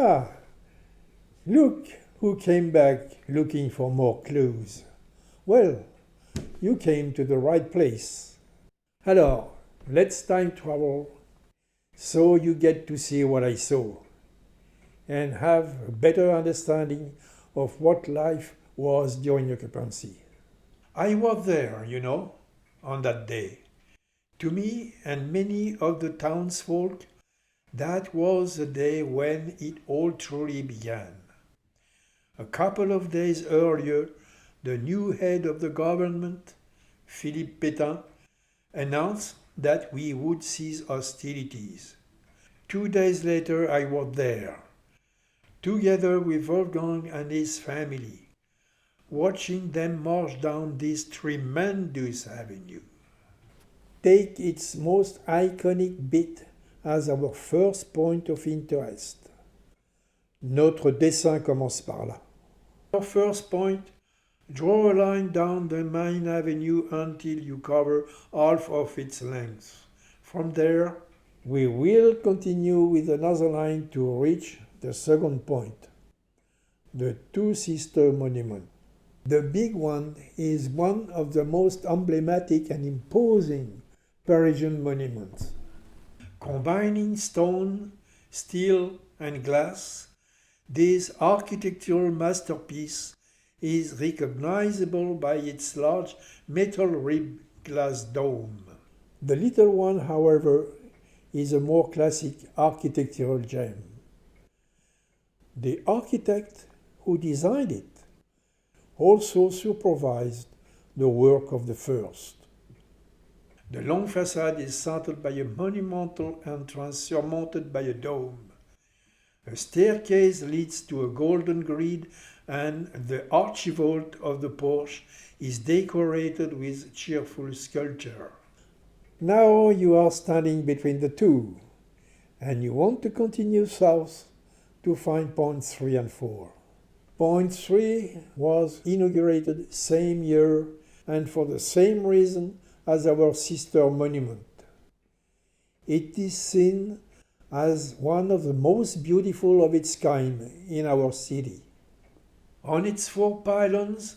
Ah, look who came back looking for more clues. Well, you came to the right place. Alors, let's time travel so you get to see what I saw and have a better understanding of what life was during occupancy. I was there, on that day. To me and many of the townsfolk, that was the day when it all truly began. A couple of days earlier, the new head of the government, Philippe Pétain, announced that we would cease hostilities. 2 days later, I was there, together with Wolfgang and his family, watching them march down this tremendous avenue. Take its most iconic bit as our first point of interest. Notre dessin commence par là. Our first point, draw a line down the main avenue until you cover half of its length. From there, we will continue with another line to reach the second point, the Two Sisters Monument. The big one is one of the most emblematic and imposing Parisian monuments. Combining stone, steel, and glass, this architectural masterpiece is recognizable by its large metal ribbed glass dome. The little one, however, is a more classic architectural gem. The architect who designed it also supervised the work of the first. The long facade is centered by a monumental entrance surmounted by a dome. A staircase leads to a golden grid, and the archivolt of the porch is decorated with cheerful sculpture. Now you are standing between the two, and you want to continue south to find points 3 and 4. Point 3 was inaugurated same year and for the same reason as our sister monument. It is seen as one of the most beautiful of its kind in our city. On its 4 pylons,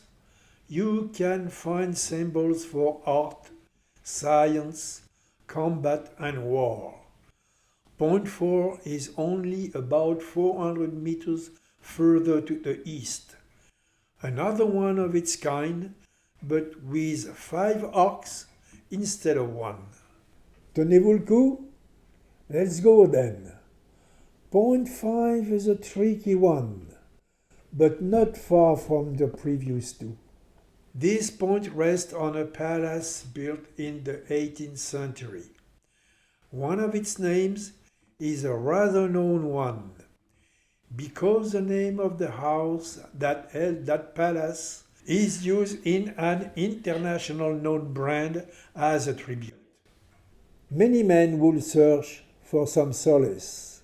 you can find symbols for art, science, combat, and war. Point 4 is only about 400 meters further to the east. Another one of its kind, but with 5 arcs instead of 1. Tenez-vous le coup? Let's go then. Point 5 is a tricky one, but not far from the previous 2. This point rests on a palace built in the 18th century. One of its names is a rather known one, because the name of the house that held that palace is used in an international known brand as a tribute. Many men will search for some solace,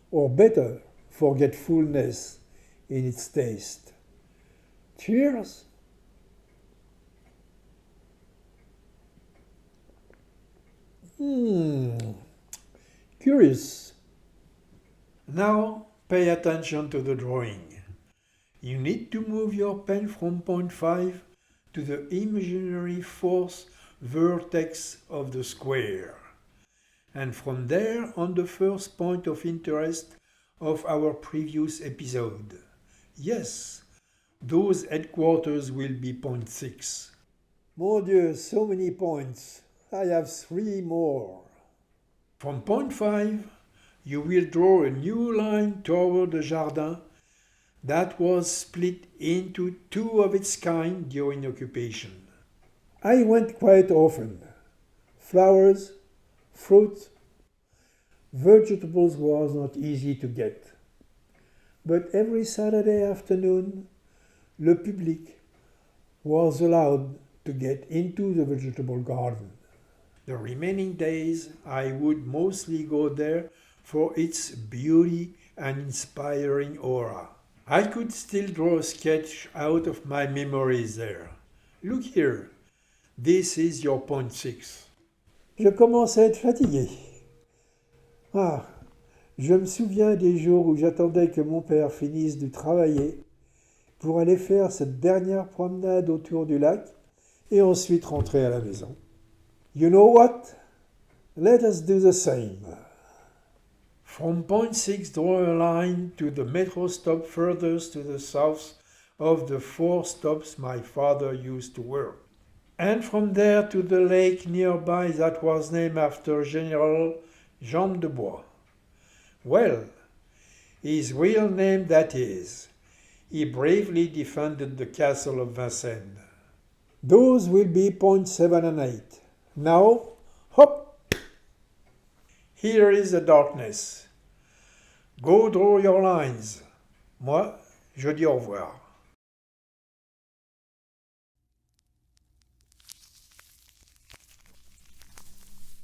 or better, forgetfulness in its taste. Cheers! Curious. Now pay attention to the drawing. You need to move your pen from point 5 to the imaginary fourth vertex of the square, and from there on the first point of interest of our previous episode. Yes, those headquarters will be point 6. Mon Dieu, so many points. I have 3 more. From point 5, you will draw a new line toward the jardin that was split into 2 of its kind during occupation. I went quite often. Flowers, fruit, vegetables was not easy to get. But every Saturday afternoon, le public was allowed to get into the vegetable garden. The remaining days I would mostly go there for its beauty and inspiring aura. I could still draw a sketch out of my memories there. Look here, this is your point 6. Je commence à être fatigué. Je me souviens des jours où j'attendais que mon père finisse de travailler pour aller faire cette dernière promenade autour du lac et ensuite rentrer à la maison. You know what? Let us do the same. From point 6, draw a line to the metro stop furthest to the south of the 4 stops my father used to work. And from there to the lake nearby that was named after General Jean de Bois. Well, his real name that is. He bravely defended the castle of Vincennes. Those will be points 7 and 8. Now, hop! Here is the darkness. Go draw your lines. Moi, je dis au revoir.